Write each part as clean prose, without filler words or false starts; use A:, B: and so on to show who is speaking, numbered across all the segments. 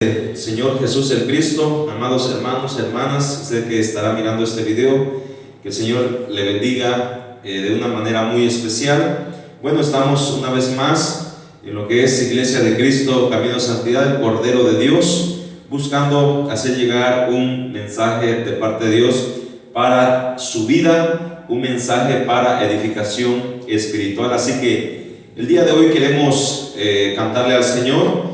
A: Señor Jesús el Cristo, amados hermanos, hermanas, usted que estará mirando este video, que el Señor le bendiga de una manera muy especial. Bueno, estamos una vez más en lo que es Iglesia de Cristo, Camino de Santidad, el Cordero de Dios, buscando hacer llegar un mensaje de parte de Dios para su vida, un mensaje para edificación espiritual. Así que el día de hoy queremos cantarle al Señor,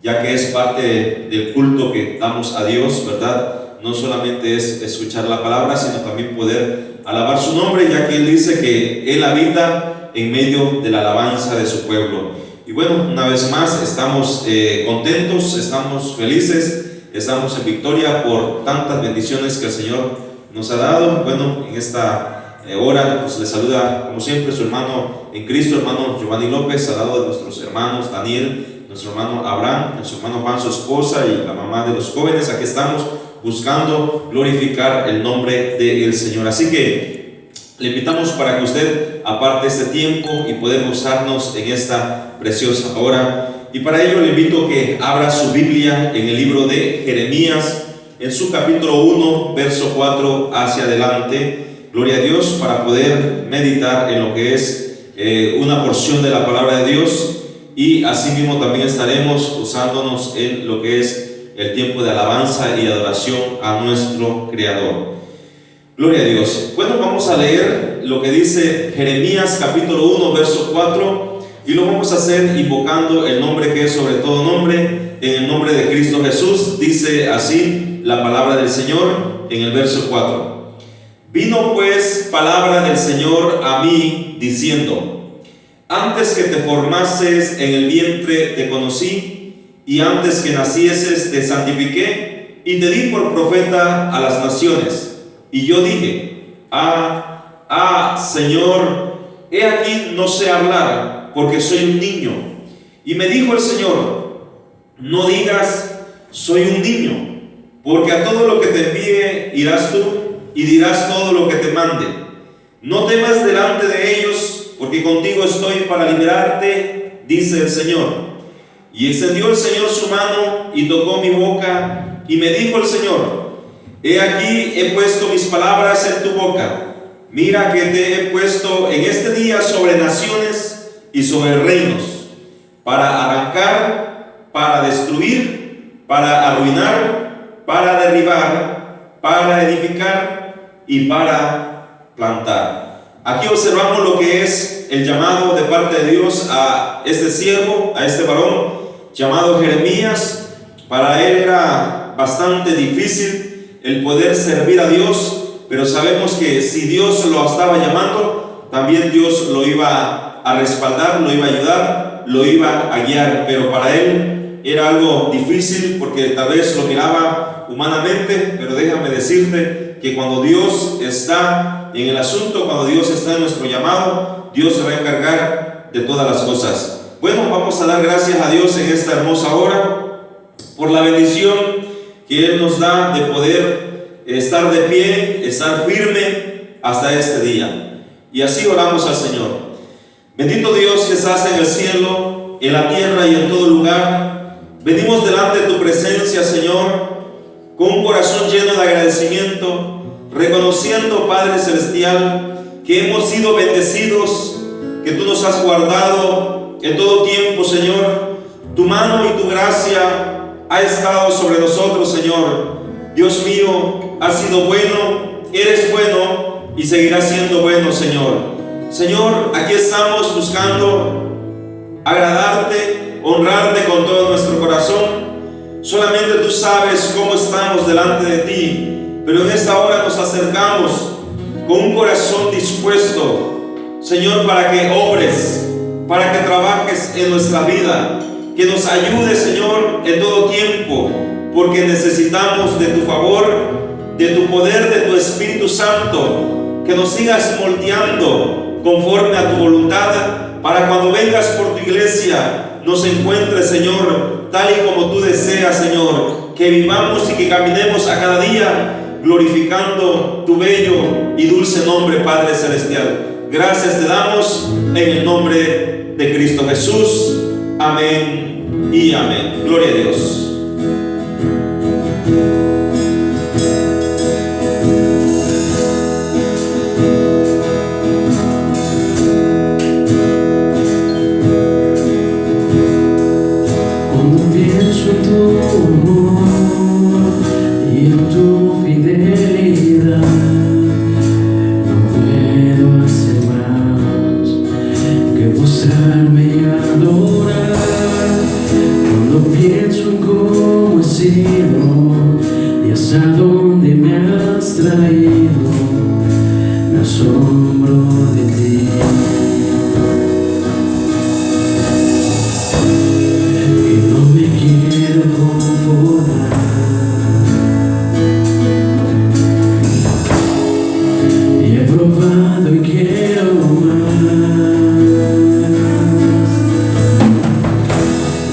A: ya que es parte del culto que damos a Dios, ¿verdad? No solamente es escuchar la palabra, sino también poder alabar su nombre, ya que Él dice que Él habita en medio de la alabanza de su pueblo. Y bueno, una vez más estamos contentos, estamos felices, estamos en victoria por tantas bendiciones que el Señor nos ha dado. Bueno, en esta hora pues le saluda como siempre su hermano en Cristo, hermano Giovanni López, al lado de nuestros hermanos Daniel, nuestro hermano Abraham, nuestro hermano Juan, su esposa, y la mamá de los jóvenes. Aquí estamos buscando glorificar el nombre del Señor. Así que le invitamos para que usted aparte este tiempo y poder gozarnos en esta preciosa hora. Y para ello le invito a que abra su Biblia en el libro de Jeremías, en su capítulo 1, verso 4 hacia adelante. Gloria a Dios, para poder meditar en lo que es una porción de la palabra de Dios. Y asimismo también estaremos usándonos en lo que es el tiempo de alabanza y adoración a nuestro Creador. Gloria a Dios. Bueno, vamos a leer lo que dice Jeremías capítulo 1, verso 4, y lo vamos a hacer invocando el nombre que es sobre todo nombre, en el nombre de Cristo Jesús. Dice así la palabra del Señor en el verso 4. Vino pues palabra del Señor a mí diciendo: antes que te formases en el vientre te conocí, y antes que nacieses te santifiqué, y te di por profeta a las naciones. Y yo dije: Señor, he aquí no sé hablar, porque soy un niño. Y me dijo el Señor: no digas soy un niño, porque a todo lo que te envíe irás tú, y dirás todo lo que te mande. No temas delante de ellos, porque contigo estoy para liberarte, dice el Señor. Y extendió el Señor su mano y tocó mi boca, y me dijo el Señor: he aquí he puesto mis palabras en tu boca. Mira que te he puesto en este día sobre naciones y sobre reinos, para arrancar, para destruir, para arruinar, para derribar, para edificar y para plantar. Aquí observamos lo que es el llamado de parte de Dios a este siervo, a este varón llamado Jeremías. Para él era bastante difícil el poder servir a Dios, pero sabemos que si Dios lo estaba llamando, también Dios lo iba a respaldar, lo iba a ayudar, lo iba a guiar. Pero para él era algo difícil porque tal vez lo miraba humanamente, pero déjame decirte que cuando Dios está en el asunto, cuando Dios está en nuestro llamado, Dios se va a encargar de todas las cosas. Bueno, vamos a dar gracias a Dios en esta hermosa hora por la bendición que Él nos da de poder estar de pie, estar firme hasta este día. Y así oramos al Señor. Bendito Dios que estás en el cielo, en la tierra y en todo lugar. Venimos delante de tu presencia, Señor, con un corazón lleno de agradecimiento, reconociendo, Padre Celestial, que hemos sido bendecidos, que tú nos has guardado en todo tiempo, Señor. Tu mano y tu gracia ha estado sobre nosotros, Señor. Dios mío, has sido bueno, eres bueno y seguirás siendo bueno, Señor. Señor, aquí estamos buscando agradarte, honrarte con todo nuestro corazón. Solamente tú sabes cómo estamos delante de ti, pero en esta hora nos acercamos con un corazón dispuesto, Señor, para que obres, para que trabajes en nuestra vida, que nos ayudes, Señor, en todo tiempo, porque necesitamos de tu favor, de tu poder, de tu Espíritu Santo, que nos sigas moldeando conforme a tu voluntad, para cuando vengas por tu iglesia, nos encuentres, Señor, tal y como tú deseas, Señor, que vivamos y que caminemos a cada día glorificando tu bello y dulce nombre, Padre Celestial. Gracias te damos en el nombre de Cristo Jesús. Amén y amén. Gloria a Dios.
B: sido y hasta dónde me has traído, me asombro de ti. Y no me quiero conformar, y he probado y quiero más.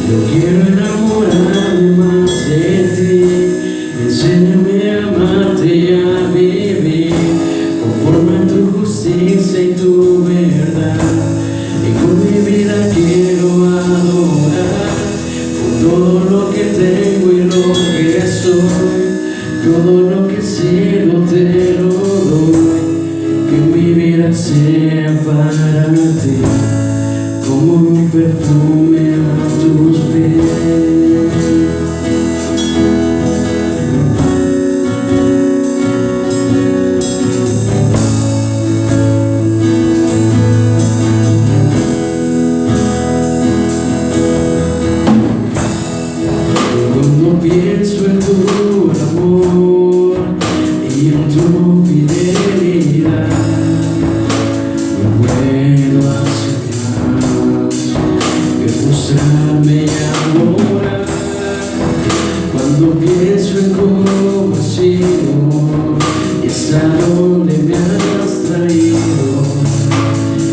B: Yo quiero enamorarme más de ti, enséñame a amarte y a vivir conforme a tu justicia y tu verdad. Y con mi vida quiero adorar con todo lo que tengo y lo que soy, todo lo que he sido te lo doy. Que mi vida sea para ti como un perfume a tus pies. Cuando pienso en tu amor y en tu fidelidad, no puedo hacer más que frustrarme y adorar. Cuando pienso en cómo has sido y hasta dónde me has traído,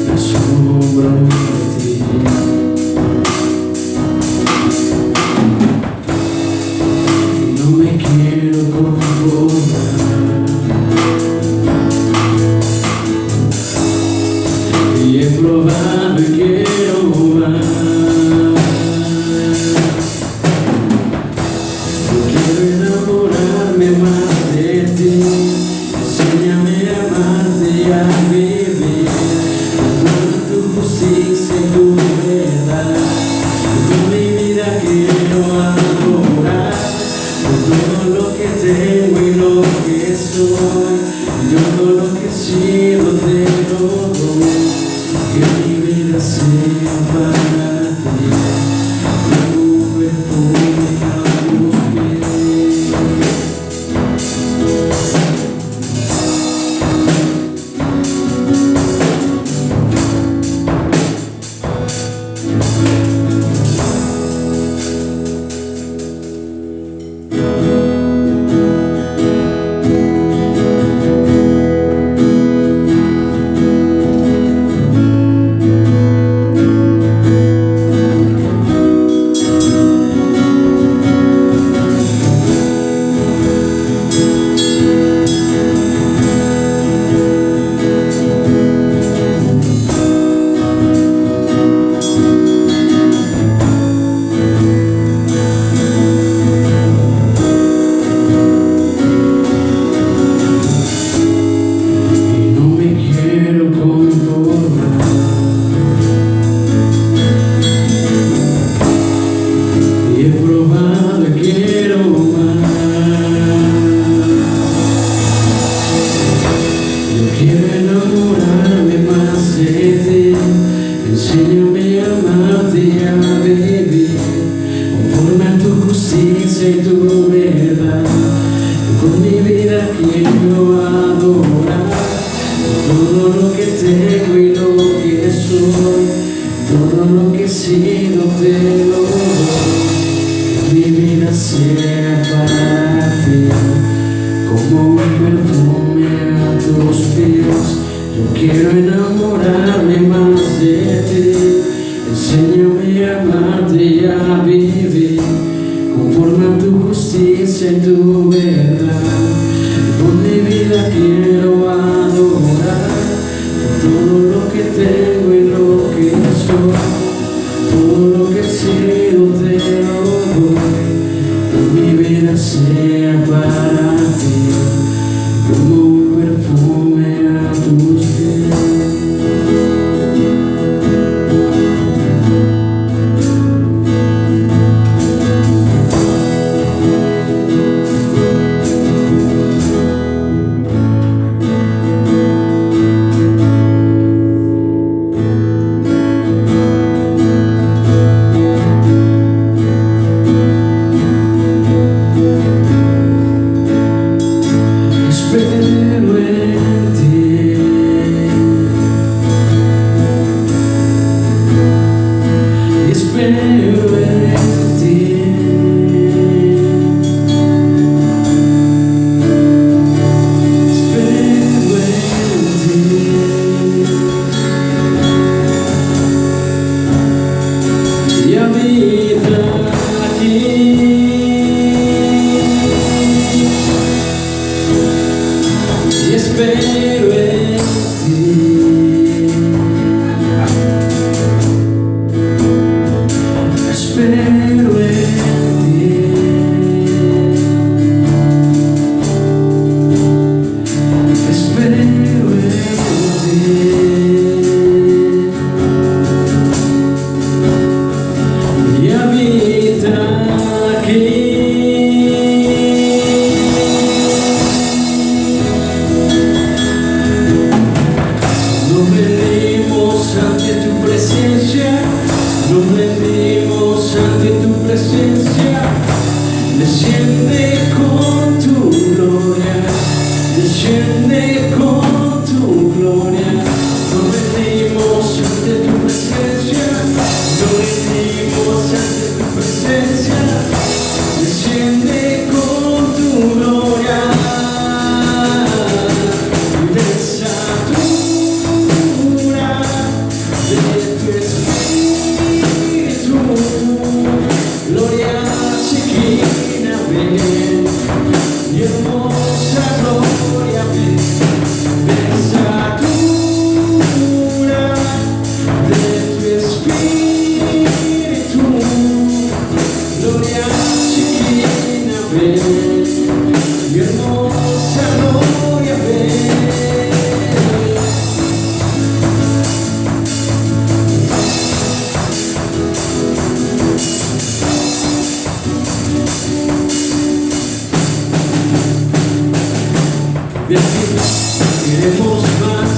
B: me asombro de ti. No me quiero conformar, y he probado y quiero más. Yo quiero enamorarme más de ti, enséñame a amarte y a vivir conforme a tu justicia y tu verdad. Con mi vida quiero adorar por todo lo que tengo y lo que soy, yo todo lo que he sido te lo doy. Que mi vida sea para ti como un perfume a tus pies. Enséñame a amarte y a vivir conforme a tu justicia y tu verdad. Con mi vida quiero adorar todo lo que tengo y lo que soy, todo lo que he sido te lo doy. Que mi vida sea para ti como un perfume a tus pies. Yo quiero enamorarme más de ti, enséñame a amarte y a vivir conforme a tu justicia y tu verdad. Con mi vida quiero adorar por todo lo que tengo y lo que soy, todo lo que he sido te lo doy. Que mi vida sea para ti como un perfume a tus pies. espero en ti. Espero en ti. Espero en ti. Y habita aquí. Nos rendimos ante tu presencia, nos rendimos ante tu presencia. Desciende con tu gloria, desciende con tu gloria. Nos rendimos ante tu presencia, nos rendimos ante tu presencia. Desciende con tu gloria. Versatura de tu espíritu, gloria chiquina, ven, y hermosa gloria, ven. Versatura de tu espíritu, gloria chiquina, ven, y hermosa gloria, ven. De ti queremos más,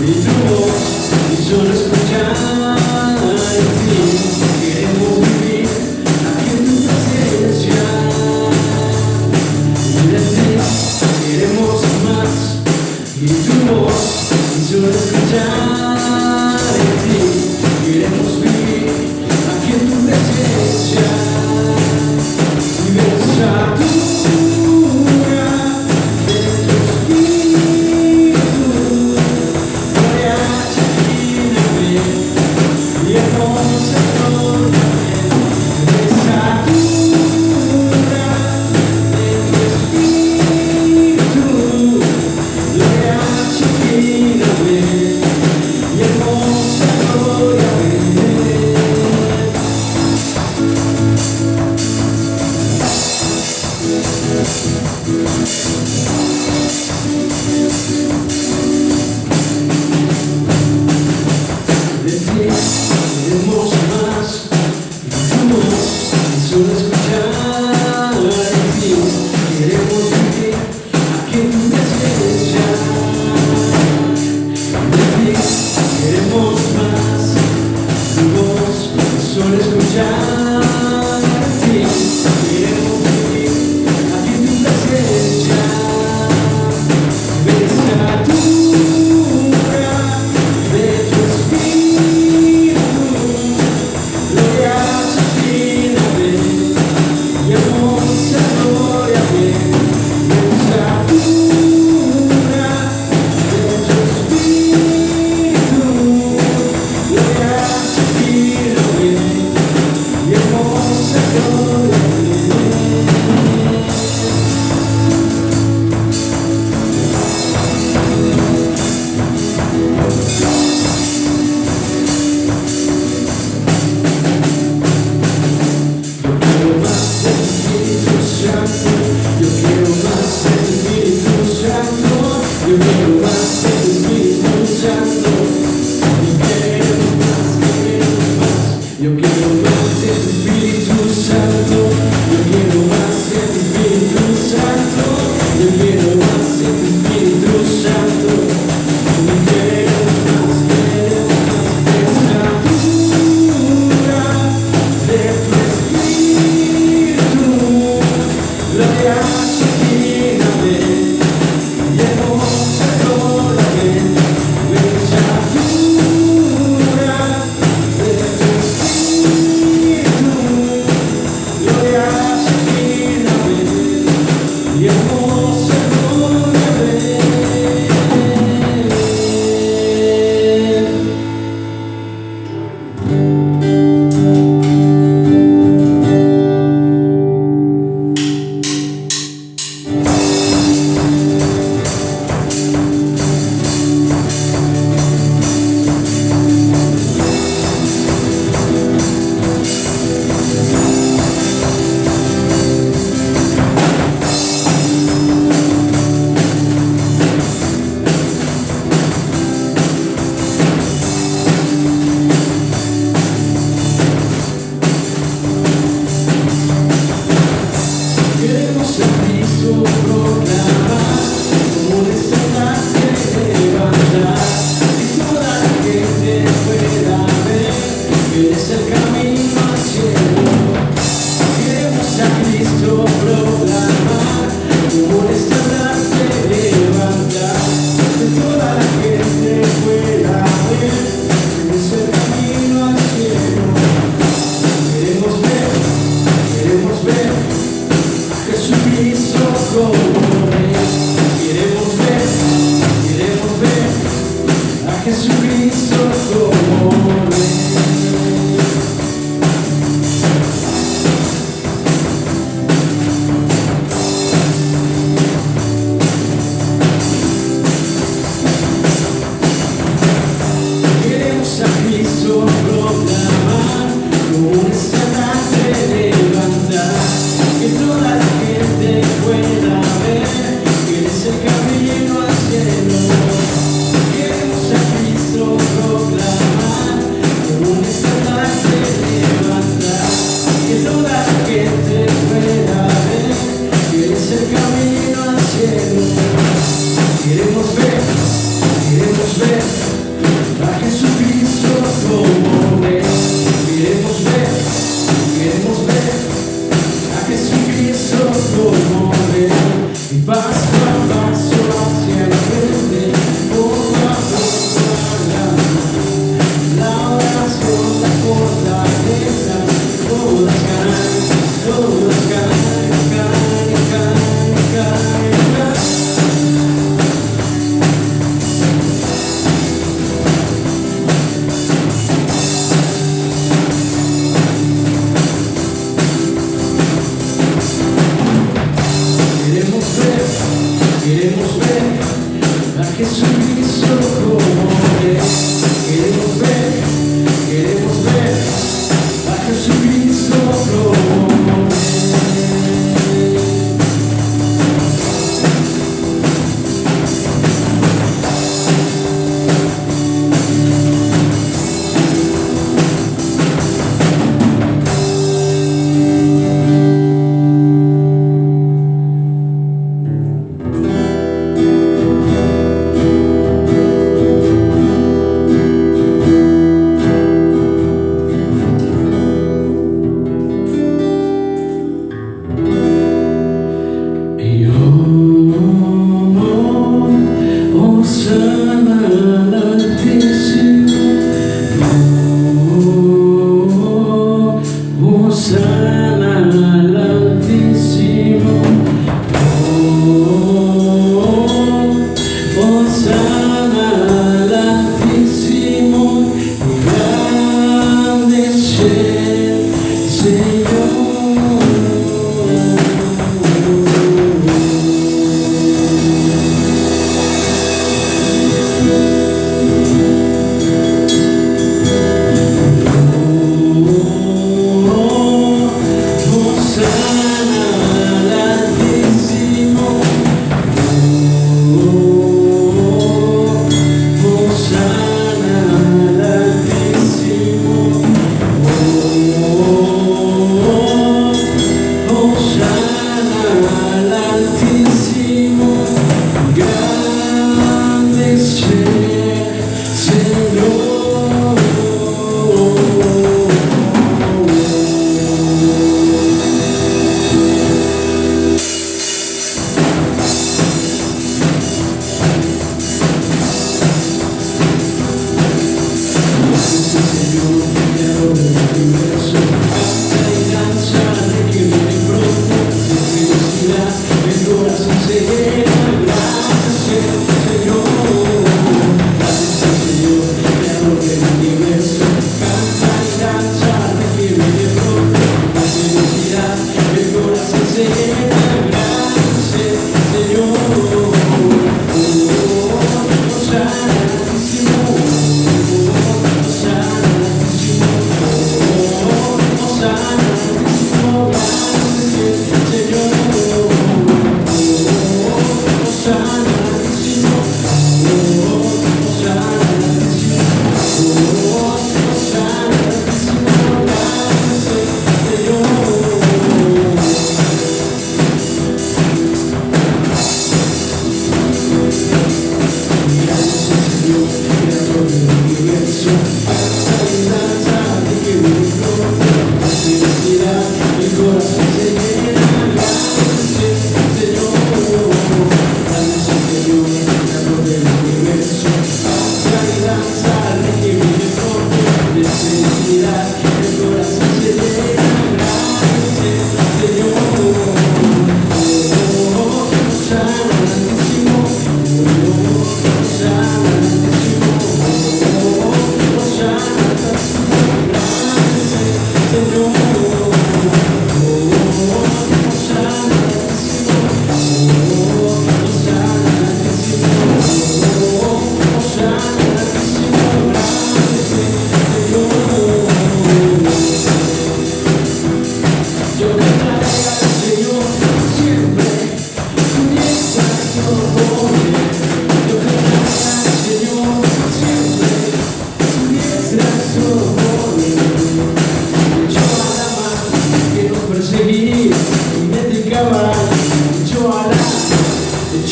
B: y tu voz, y solo escuchar en ti. Queremos vivir aquí en tu presencia. De ti queremos más, y tu voz, y solo escuchar en ti. Queremos vivir aquí en tu presencia. Y versatura de tu espíritu, gloria chiquina, ven, y hermosa gloria, ven. Versatura de tu espíritu, gloria chiquina, ven, y hermosa gloria, ven. De ti queremos más, y tu voz, y solo escuchar en ti. Queremos vivir aquí en tu presencia. De ti queremos más, tu voz, y solo escuchar en ti. Queremos vivir aquí en tu presencia. Versatura de tu espíritu, gloria chiquina, ven, y hermosa gloria, ven. Versatura de tu espíritu, gloria chiquina, ven, y hermosa gloria, ven. Yo quiero más de tu Espíritu Santo, yo quiero más de tu Espíritu Santo, yo quiero más, yo quiero más de tu Espíritu Santo, yo quiero más de tu Espíritu Santo, yo quiero más de tu Espíritu Santo, yo quiero más, versatura de tu espíritu, gloria Queremos a Cristo proclamar, como un estandarte levantar, y toda la gente pueda ver que es el camino al cielo. Queremos a Cristo proclamar, como un estandarte levantar, que toda la gente pueda ver que es el camino al cielo. Queremos ver a Jesucristo como Rey. Queremos ver a Jesucristo como Rey. Queremos a Cristo proclamar, como un estandarte levantar, que toda la gente pueda ver que Él es el camino al cielo. Queremos a Cristo proclamar, como un estandarte levantar, que toda la gente pueda ver que Él es el camino al cielo. Queremos ver a Jesucristo como Rey. Queremos ver a Jesucristo como Rey. Y paso a paso hacia el frente, poco a poco hablando. La oración, la fortaleza, todas caen. Queremos ver a Jesucristo como Rey. Queremos ver a Jesucristo como Rey. Vengo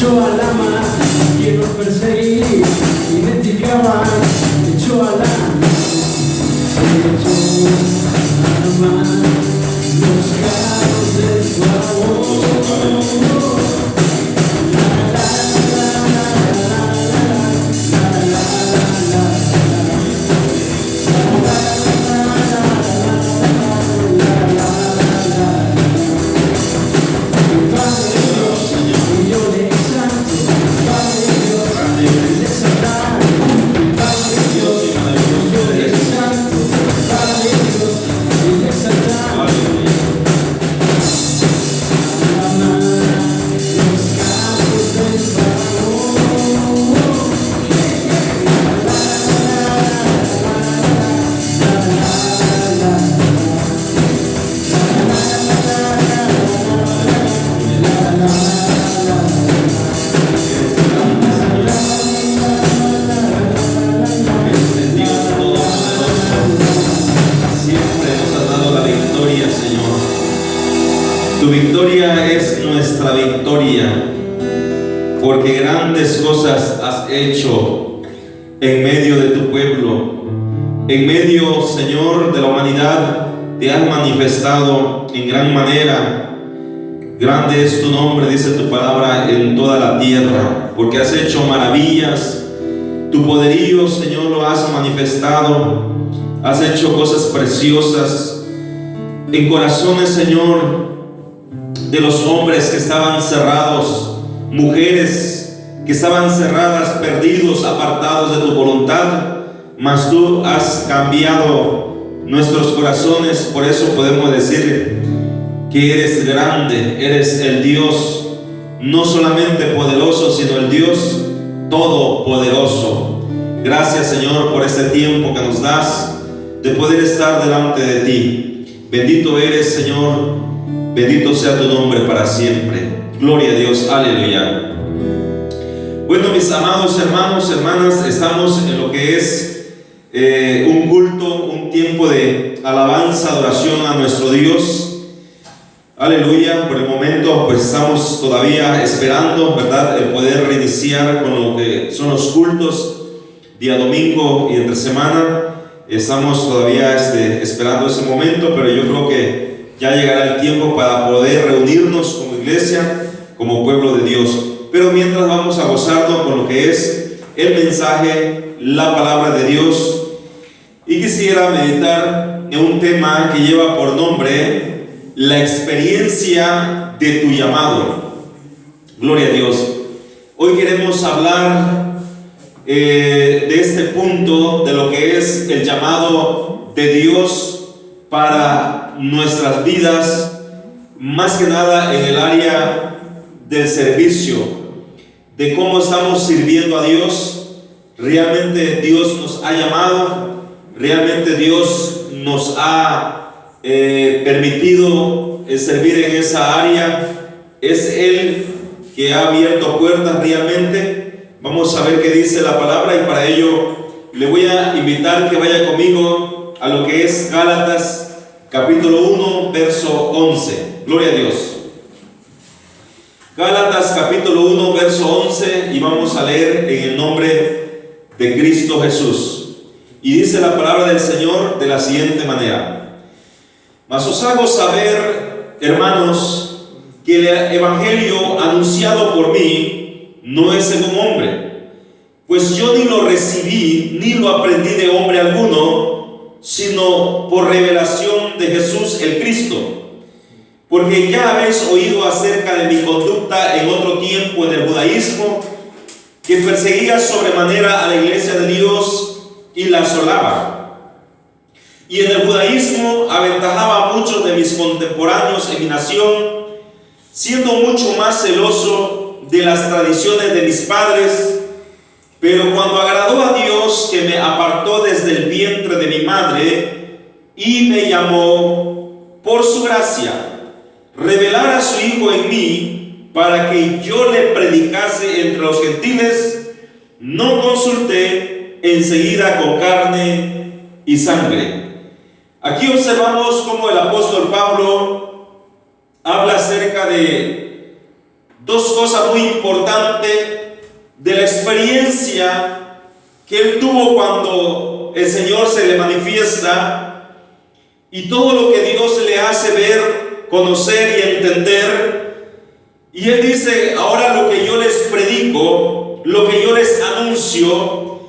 B: echó a la mar, quien nos perseguía y mendigaban, echó a la mar, los carros de su amor.
A: Tu victoria es nuestra victoria, porque grandes cosas has hecho en medio de tu pueblo. En medio, Señor, de la humanidad, te has manifestado en gran manera. Grande es tu nombre, dice tu palabra, en toda la tierra, porque has hecho maravillas. Tu poderío, Señor, lo has manifestado. Has hecho cosas preciosas en corazones, Señor, de los hombres que estaban cerrados, mujeres que estaban cerradas, perdidos, apartados de tu voluntad, mas tú has cambiado nuestros corazones. Por eso podemos decir que eres grande, eres el Dios no solamente poderoso, sino el Dios todopoderoso. Gracias, Señor, por este tiempo que nos das de poder estar delante de ti. Bendito eres, Señor. Bendito sea tu nombre para siempre. Gloria a Dios. Aleluya. Bueno, mis amados hermanos, hermanas, estamos en lo que es un culto, un tiempo de alabanza, adoración a nuestro Dios. Aleluya. Por el momento, pues estamos todavía esperando, ¿verdad?, el poder reiniciar con lo que son los cultos día domingo y entre semana. Estamos todavía esperando ese momento, pero yo creo que ya llegará el tiempo para poder reunirnos como iglesia, como pueblo de Dios. Pero mientras vamos a gozarnos con lo que es el mensaje, la palabra de Dios. Y quisiera meditar en un tema que lleva por nombre la experiencia de tu llamado. Gloria a Dios. Hoy queremos hablar de este punto, de lo que es el llamado de Dios para nuestras vidas, más que nada en el área del servicio, de cómo estamos sirviendo a Dios. Realmente Dios nos ha llamado, realmente Dios nos ha permitido servir en esa área. Es Él que ha abierto puertas realmente. Vamos a ver qué dice la palabra, y para ello le voy a invitar que vaya conmigo a lo que es Gálatas capítulo 1, verso 11. Gloria a Dios. Gálatas capítulo 1, verso 11, y vamos a leer en el nombre de Cristo Jesús. Y dice la palabra del Señor de la siguiente manera: mas os hago saber, hermanos, que el evangelio anunciado por mí no es según hombre, pues yo ni lo recibí ni lo aprendí de hombre alguno, sino por revelación de Jesús el Cristo. Porque ya habéis oído acerca de mi conducta en otro tiempo en el judaísmo, que perseguía sobremanera a la iglesia de Dios y la asolaba. Y en el judaísmo aventajaba a muchos de mis contemporáneos en mi nación, siendo mucho más celoso de las tradiciones de mis padres. Pero cuando agradó a Dios, que me apartó desde el vientre de mi madre y me llamó por su gracia, revelar a su Hijo en mí, para que yo le predicase entre los gentiles, no consulté enseguida con carne y sangre. Aquí observamos cómo el apóstol Pablo habla acerca de dos cosas muy importantes de la experiencia que él tuvo cuando el Señor se le manifiesta y todo lo que Dios le hace ver, conocer y entender. Y él dice: ahora lo que yo les predico, lo que yo les anuncio,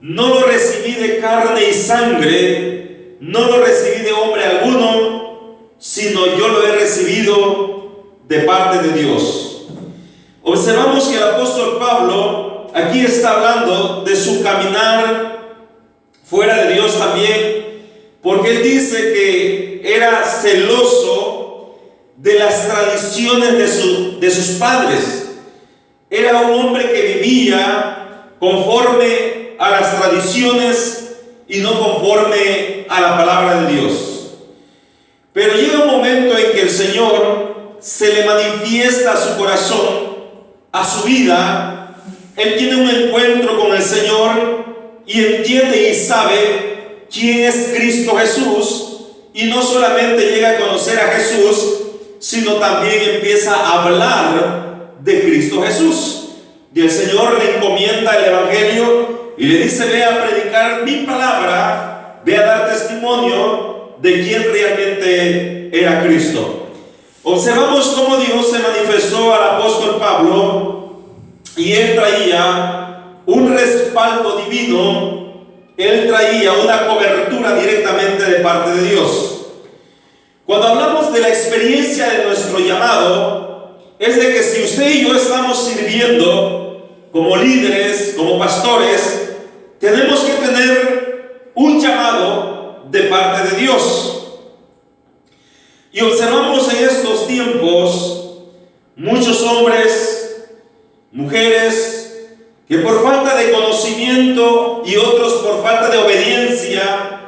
A: no lo recibí de carne y sangre, no lo recibí de hombre alguno, sino yo lo he recibido de parte de Dios. Observamos que el apóstol Pablo aquí está hablando de su caminar fuera de Dios también, porque él dice que era celoso de las tradiciones de sus padres. Era un hombre que vivía conforme a las tradiciones y no conforme a la palabra de Dios. Pero llega un momento en que el Señor se le manifiesta a su corazón, a su vida. Él tiene un encuentro con el Señor y entiende y sabe quién es Cristo Jesús, y no solamente llega a conocer a Jesús, sino también empieza a hablar de Cristo Jesús. Y el Señor le encomienda el Evangelio y le dice: ve a predicar mi palabra, ve a dar testimonio de quién realmente era Cristo. Observamos cómo Dios se manifestó al apóstol Pablo, y él traía un respaldo divino, él traía una cobertura directamente de parte de Dios. Cuando hablamos de la experiencia de nuestro llamado, es de que si usted y yo estamos sirviendo como líderes, como pastores, tenemos que tener un llamado de parte de Dios. Y observamos en estos tiempos muchos hombres, mujeres, que por falta de conocimiento y otros por falta de obediencia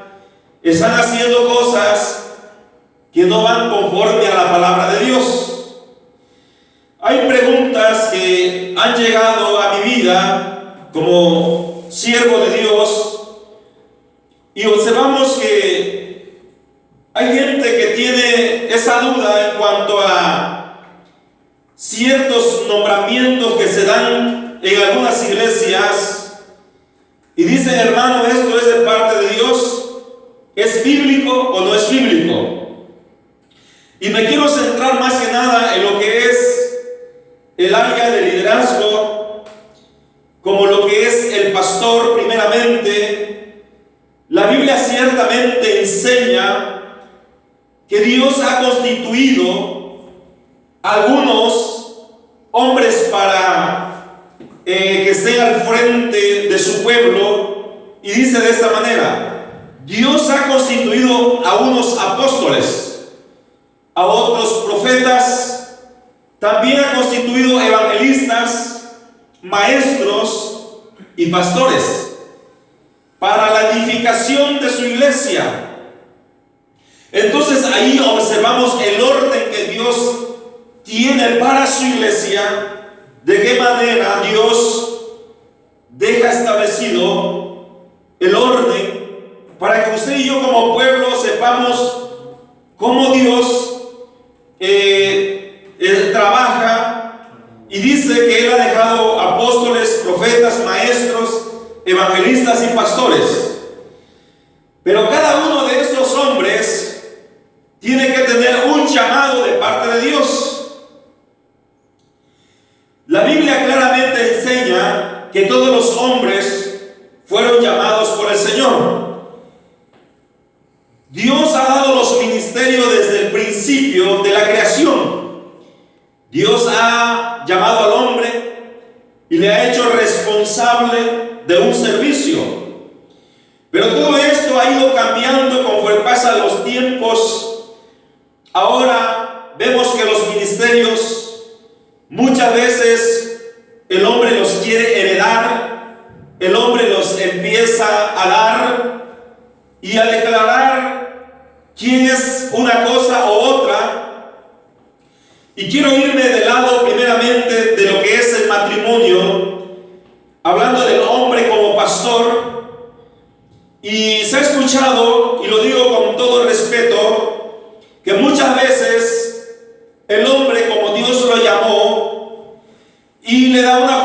A: están haciendo cosas que no van conforme a la palabra de Dios. Hay preguntas que han llegado a mi vida como siervo de Dios, y observamos que hay gente que tiene esa duda en cuanto a ciertos nombramientos que se dan en algunas iglesias, y dicen: hermano, ¿esto es de parte de Dios? ¿Es bíblico o no es bíblico? Y me quiero centrar más que nada en lo que es el área de liderazgo, como lo que es el pastor primeramente. La Biblia ciertamente enseña que Dios ha constituido algunos hombres para que estén al frente de su pueblo, y dice de esta manera: Dios ha constituido a unos apóstoles, a otros profetas, también ha constituido evangelistas, maestros y pastores para la edificación de su iglesia. Entonces ahí observamos el orden que Dios tiene para su iglesia, de qué manera Dios deja establecido el orden para que usted y yo como pueblo sepamos cómo Dios trabaja. Y dice que Él ha dejado apóstoles, profetas, maestros, evangelistas y pastores. Pero cada uno de esos hombres tiene que tener un llamado de parte de Dios. La Biblia claramente enseña que todos los hombres fueron llamados por el Señor. Dios ha dado los ministerios desde el principio de la creación. Dios ha llamado al hombre y le ha hecho responsable de un servicio. Pero todo esto ha ido cambiando conforme pasan los tiempos. Ahora vemos que los ministerios muchas veces el hombre los quiere heredar, el hombre los empieza a dar y a declarar quién es una cosa o otra. Y quiero irme del lado primeramente de lo que es el matrimonio, hablando del hombre como pastor. Y se ha escuchado, y lo digo con todo respeto, que muchas veces el hombre, como Dios lo llamó,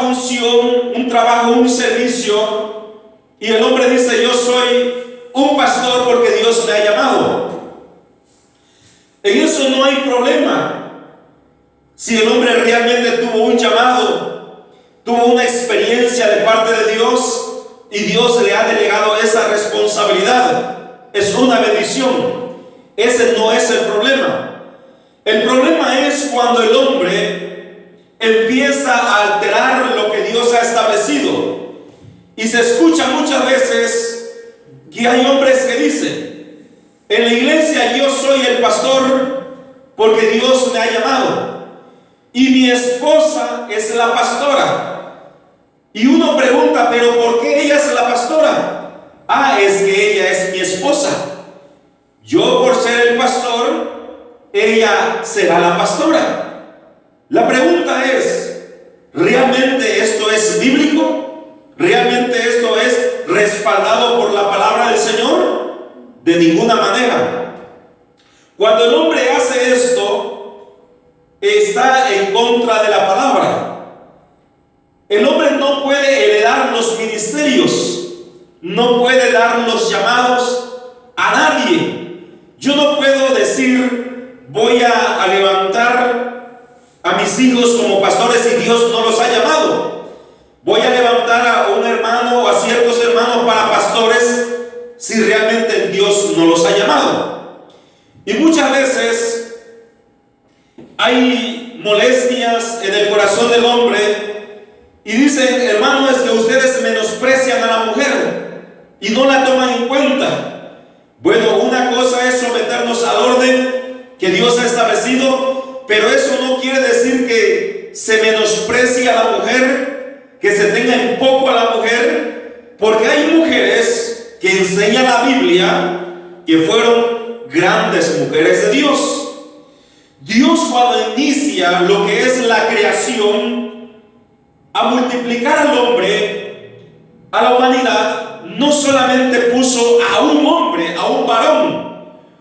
A: unción, un trabajo, un servicio, y el hombre dice: yo soy un pastor porque Dios me ha llamado. En eso no hay problema. Si el hombre realmente tuvo un llamado, tuvo una experiencia de parte de Dios y Dios le ha delegado esa responsabilidad, es una bendición. Ese no es el problema. El problema es cuando el hombre empieza a alterar lo que Dios ha establecido. Y se escucha muchas veces que hay hombres que dicen: en la iglesia yo soy el pastor porque Dios me ha llamado, y mi esposa es la pastora. Y uno pregunta: ¿pero por qué ella es la pastora? Ah, es que ella es mi esposa. Yo, por ser el pastor, ella será la pastora. La pregunta es: ¿realmente esto es bíblico? ¿Realmente esto es respaldado por la palabra del Señor? De ninguna manera. Cuando el hombre hace esto, está en contra de la palabra. El hombre no puede heredar los ministerios, no puede dar los llamados a nadie. Yo no puedo decir: voy a levantar a mis hijos como pastores si Dios no los ha llamado. Voy a levantar a un hermano o a ciertos hermanos para pastores si realmente Dios no los ha llamado. Y muchas veces hay molestias en el corazón del hombre y dicen: hermano, es que ustedes menosprecian a la mujer y no la toman en cuenta. Bueno, una cosa es someternos al orden que Dios ha establecido, pero eso no quiere decir que se menosprecie a la mujer, que se tenga en poco a la mujer, porque hay mujeres que enseña la Biblia que fueron grandes mujeres de Dios. Dios, cuando inicia lo que es la creación, a multiplicar al hombre, a la humanidad, no solamente puso a un hombre, a un varón.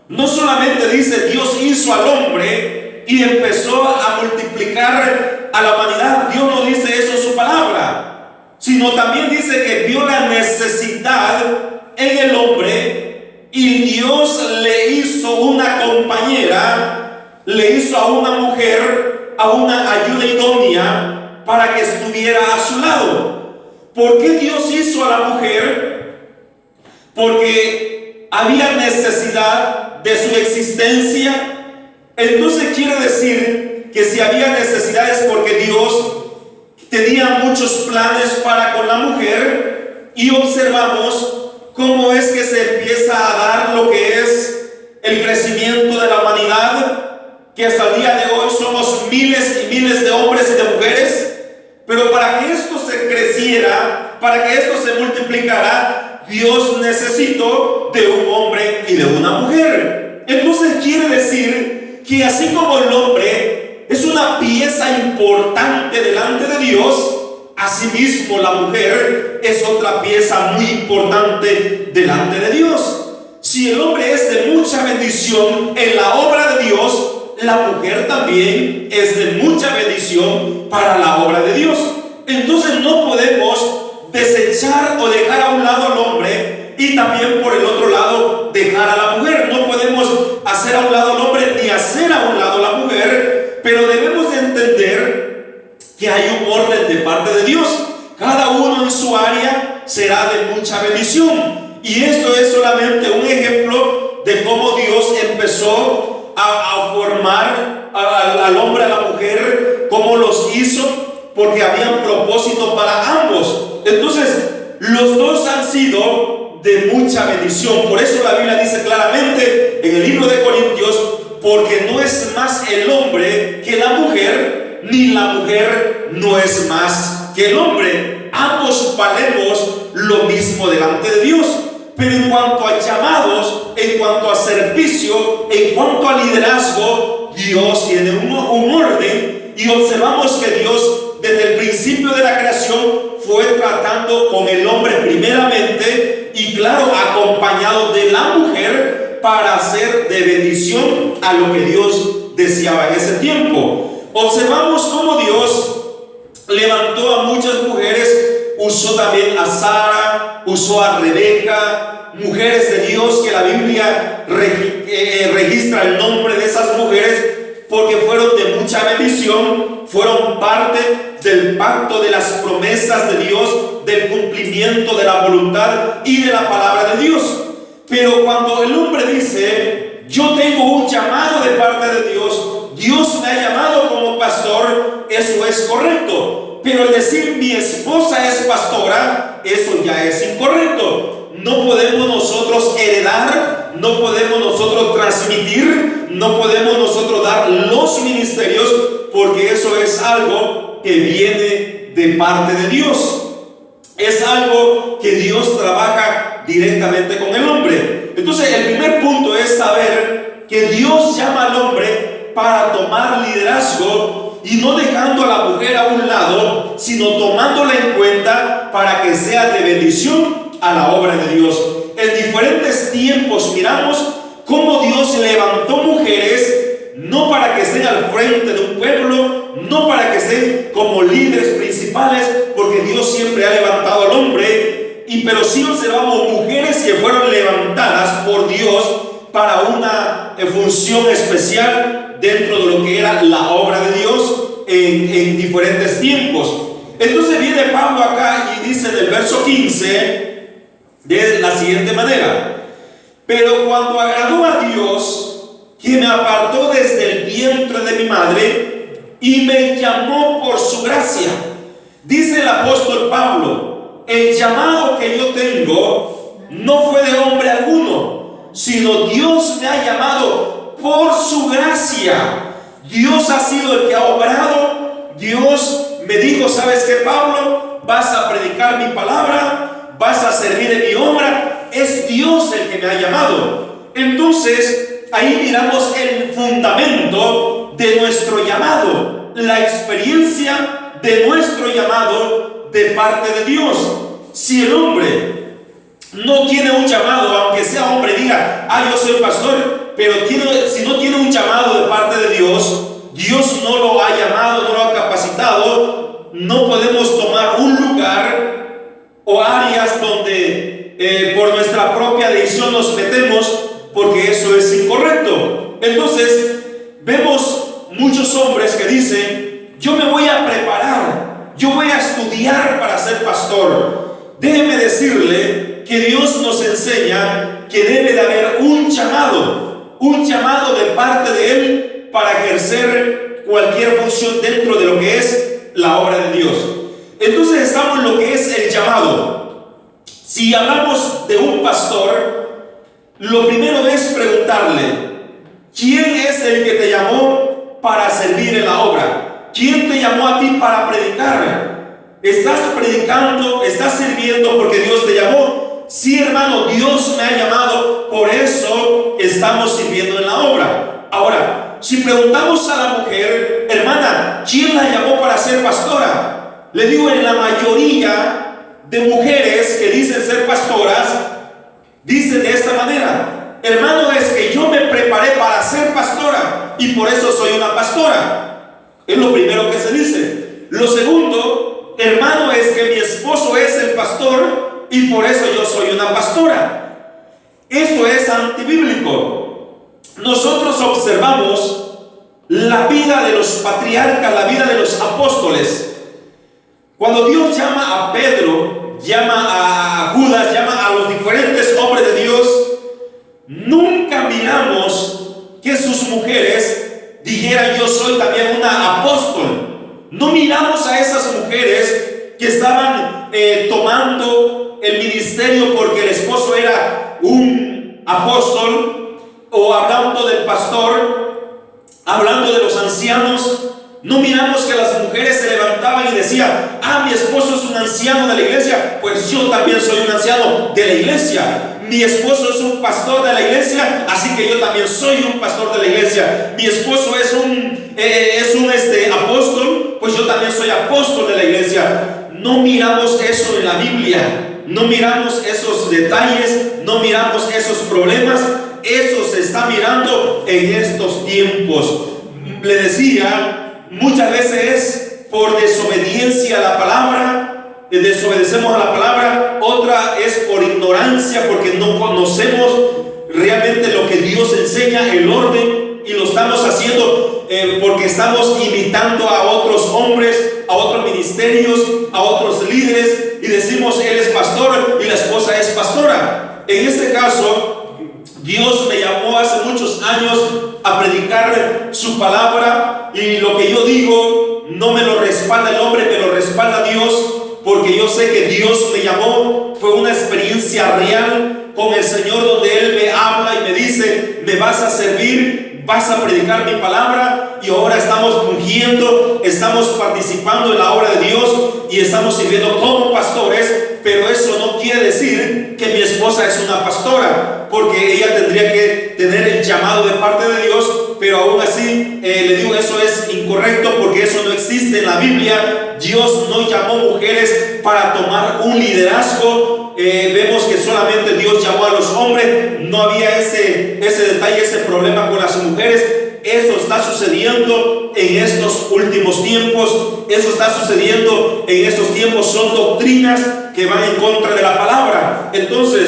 A: No solamente dice: Dios hizo al hombre y empezó a multiplicar a la humanidad. Dios no dice eso en su palabra, sino también dice que vio la necesidad en el hombre y Dios le hizo una compañera, le hizo a una mujer, a una ayuda idónea para que estuviera a su lado. ¿Por qué Dios hizo a la mujer? Porque había necesidad de su existencia. Entonces quiere decir que si había necesidades, porque Dios tenía muchos planes para con la mujer. Y observamos cómo es que se empieza a dar lo que es el crecimiento de la humanidad, que hasta el día de hoy somos miles y miles de hombres y de mujeres. Pero para que esto se creciera, para que esto se multiplicara, Dios necesitó de un hombre y de una mujer. Entonces quiere decir que así como el hombre es una pieza importante delante de Dios, asimismo la mujer es otra pieza muy importante delante de Dios. Si el hombre es de mucha bendición en la obra de Dios, la mujer también es de mucha bendición para la obra de Dios. Entonces no podemos desechar o dejar a un lado al hombre y también por el otro lado dejar a la mujer. No podemos hacer a un lado al hombre ni hacer a un lado a la mujer, pero debemos de entender que hay un orden de parte de Dios. Cada uno en su área será de mucha bendición. Y esto es solamente un ejemplo de cómo Dios empezó a formar al hombre, a la mujer, cómo los hizo, porque había un propósito para ambos. Entonces, los dos han sido de mucha bendición. Por eso la Biblia dice claramente en el libro de Corintios: porque no es más el hombre que la mujer, ni la mujer no es más que el hombre. Ambos valemos lo mismo delante de Dios. Pero en cuanto a llamados, en cuanto a servicio, en cuanto a liderazgo, Dios tiene un orden. Y observamos que Dios desde el principio de la creación fue tratando con el hombre primeramente, y claro, acompañado de la mujer, para hacer de bendición a lo que Dios deseaba en ese tiempo. Observamos cómo Dios levantó a muchas usó también a Sara, usó a Rebeca, mujeres de Dios que la Biblia registra el nombre de esas mujeres porque fueron de mucha bendición, fueron parte del pacto de las promesas de Dios, del cumplimiento de la voluntad y de la palabra de Dios. Pero cuando el hombre dice, yo tengo un llamado de parte de Dios, Dios me ha llamado como pastor, eso es correcto. Pero el decir mi esposa es pastora, eso ya es incorrecto. No podemos nosotros heredar, no podemos nosotros transmitir, no podemos nosotros dar los ministerios, porque eso es algo que viene de parte de Dios. Es algo que Dios trabaja directamente con el hombre. Entonces el primer punto es saber que Dios llama al hombre para tomar liderazgo y no dejando a la mujer a un lado, sino tomándola en cuenta para que sea de bendición a la obra de Dios. En diferentes tiempos miramos cómo Dios levantó mujeres no para que estén al frente de un pueblo, no para que estén como líderes principales, porque Dios siempre ha levantado al hombre, pero sí observamos mujeres que fueron levantadas por Dios para una función especial dentro de lo que era la obra de Dios en diferentes tiempos. Entonces viene Pablo acá y dice en el verso 15 de la siguiente manera: pero cuando agradó a Dios, que me apartó desde el vientre de mi madre y me llamó por su gracia. Dice el apóstol Pablo, el llamado que yo tengo no fue de hombre alguno, sino Dios me ha llamado por su gracia. Dios ha sido el que ha obrado. Dios me dijo, ¿sabes qué, Pablo? Vas a predicar mi palabra, vas a servir en mi obra. Es Dios el que me ha llamado. Entonces ahí miramos el fundamento de nuestro llamado, la experiencia de nuestro llamado de parte de Dios. Si el hombre no tiene un llamado, aunque sea hombre, diga, yo soy pastor, pero si no tiene un llamado de parte de Dios, Dios no lo ha llamado, no lo ha capacitado, no podemos tomar un lugar o áreas donde por nuestra propia decisión nos metemos, porque eso es incorrecto. Entonces vemos muchos hombres que dicen, yo me voy a preparar, yo voy a estudiar para ser pastor. Déjeme decirle que Dios nos enseña que debe de haber un llamado de parte de Él para ejercer cualquier función dentro de lo que es la obra de Dios. Entonces estamos en lo que es el llamado. Si hablamos de un pastor, lo primero es preguntarle, ¿quién es el que te llamó para servir en la obra? ¿Quién te llamó a ti para predicar? ¿Estás predicando? ¿Estás sirviendo porque Dios te llamó? Sí, hermano, Dios me ha llamado, por eso estamos sirviendo en la obra. Ahora, si preguntamos a la mujer, hermana, ¿quién la llamó para ser pastora? Le digo, en la mayoría de mujeres que dicen ser pastoras, dicen de esta manera, hermano, es que yo me preparé para ser pastora y por eso soy una pastora. Es lo primero que se dice. Lo segundo, hermano, es que mi esposo es el pastor y por eso yo soy una pastora. Esto es antibíblico. Nosotros observamos la vida de los patriarcas, la vida de los apóstoles. Cuando Dios llama a Pedro, llama a Judas, llama a los diferentes hombres de Dios, nunca miramos que sus mujeres dijeran, yo soy también una apóstol. No miramos a esas mujeres que estaban tomando el ministerio porque el esposo era un apóstol, o hablando del pastor, hablando de los ancianos. No miramos que las mujeres se levantaban y decían, mi esposo es un anciano de la iglesia, pues yo también soy un anciano de la iglesia. Mi esposo es un pastor de la iglesia, así que yo también soy un pastor de la iglesia. Mi esposo es un apóstol, pues yo también soy apóstol de la iglesia. No miramos eso en la Biblia, no miramos esos detalles, no miramos esos problemas. Eso se está mirando en estos tiempos. Le decía, muchas veces es por desobediencia a la palabra, desobedecemos a la palabra, otra es por ignorancia, porque no conocemos realmente lo que Dios enseña, el orden, y lo estamos haciendo porque estamos imitando a otros hombres, a otros ministerios, a otros líderes, y decimos él es pastor y la esposa es pastora. En este caso, Dios me llamó hace muchos años a predicar su palabra, y lo que yo digo no me lo respalda el hombre, me lo respalda Dios, porque yo sé que Dios me llamó. Fue una experiencia real con el Señor, donde Él me habla y me dice: me vas a servir, vas a predicar mi palabra. Y ahora estamos fungiendo, estamos participando en la obra de Dios y estamos sirviendo como pastores. Pero eso no quiere decir que mi esposa es una pastora, porque ella tendría que tener el llamado de parte de Dios. Pero aún así le digo, eso es incorrecto, porque eso no existe en la Biblia. Dios no llamó mujeres para tomar un liderazgo. Vemos que solamente Dios llamó a los hombres. No había ese detalle, ese problema con las mujeres. Eso está sucediendo en estos últimos tiempos. Eso está sucediendo en estos tiempos. Son doctrinas que van en contra de la palabra. Entonces,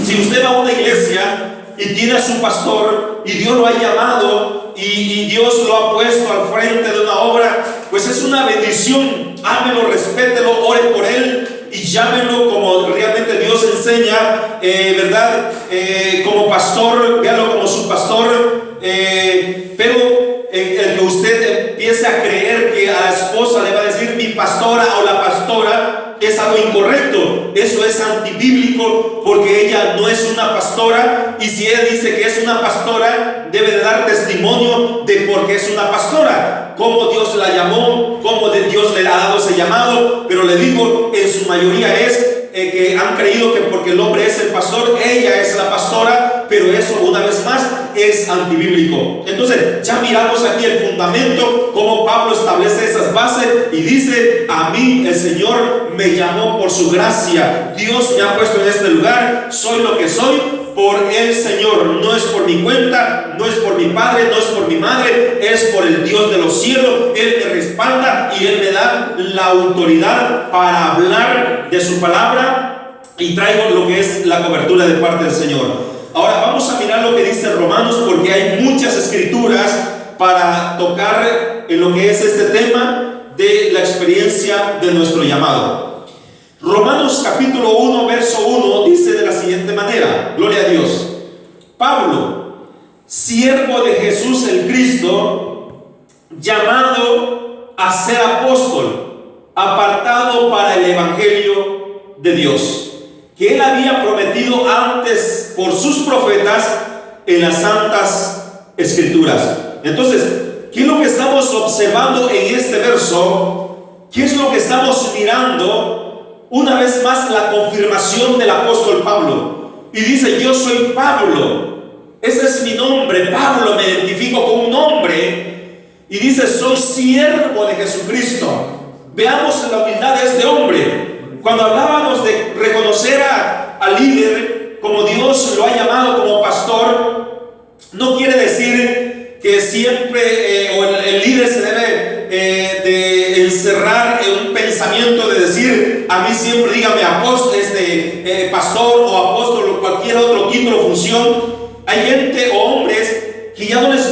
A: si usted va a una iglesia y tiene a su pastor, y Dios lo ha llamado, y Dios lo ha puesto al frente de una obra, pues es una bendición. Ámelo, respételo, ore por él y llámenlo como realmente Dios enseña, ¿verdad? Como pastor, véalo como su pastor. Pero el que usted empiece a creer que a la esposa le va a decir mi pastora o la pastora, es algo incorrecto. Eso es antibíblico, porque ella no es una pastora, y si él dice que es una pastora, debe de dar testimonio de por qué es una pastora, cómo Dios la llamó, cómo Dios le ha dado ese llamado. Pero le digo, en su mayoría es que han creído que porque el hombre es el pastor, ella es la pastora, pero eso, una vez más, es antibíblico. Entonces ya miramos aquí el fundamento, cómo Pablo establece esas bases y dice: a mí el Señor me llamó por su gracia, Dios me ha puesto en este lugar, soy lo que soy por el Señor, no es por mi cuenta, no es por mi padre, no es por mi madre, es por el Dios de los cielos. Él me respalda y Él me da la autoridad para hablar de su palabra, y traigo lo que es la cobertura de parte del Señor. Ahora vamos a mirar lo que dice Romanos, porque hay muchas escrituras para tocar en lo que es este tema de la experiencia de nuestro llamado. Romanos capítulo 1, verso 1 dice de la siguiente manera: gloria a Dios. Pablo, siervo de Jesús el Cristo, llamado a ser apóstol, apartado para el evangelio de Dios, que él había prometido antes por sus profetas en las santas escrituras. Entonces, ¿qué es lo que estamos observando en este verso? ¿Qué es lo que estamos mirando? Una vez más, la confirmación del apóstol Pablo. Y dice: yo soy Pablo, ese es mi nombre, Pablo, me identifico con un nombre. Y dice: soy siervo de Jesucristo. Veamos la humildad de este hombre. Cuando hablábamos de reconocer al líder como Dios lo ha llamado como pastor, no quiere decir que siempre o el líder se debe de encerrar en un pensamiento de decir: a mí siempre dígame apóstol, pastor o apóstol o cualquier otro título o función. Hay gente o hombres que ya no les gusta